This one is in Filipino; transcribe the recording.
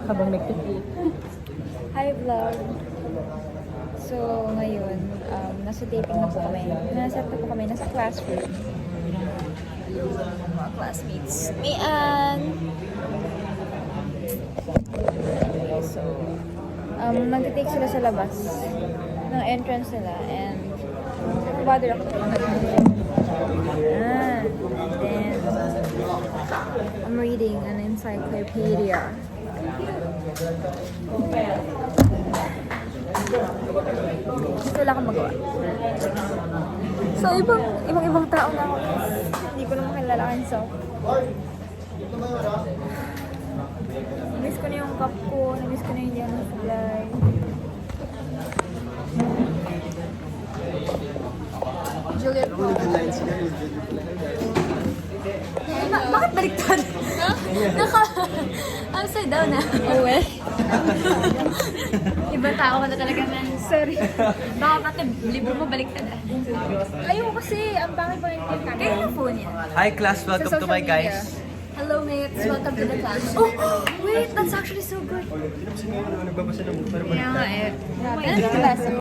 habang nagtip. Hi vlog! So ngayon, nasa taping na po kami. Nasa po kami, nasa classroom. Mga classmates. Me and... So, nagtitake sila sa labas ng entrance nila and bother ako. Then, I'm reading an encyclopedia. Wala akong magawa. So, ibang tao na ako. Hindi ko naman kilalakan. So, namiss ko na yung cup ko. Namiss ko na yung yellow supply. Juliet po. Bakit baliktad? Upside down na. Oh well. Ibang tao ka na talaga, man. Sorry. Baka pati libro mo baliktad ah. Ayoko kasi, ang pangit pa rin yung camera. Kaya na phone yan. Hi class, welcome to my guys. Hello mates, welcome to the class. Oh, wait, that's actually so good. Nagbabasa ng Kaya nga eh. Grabe. Ano yung class?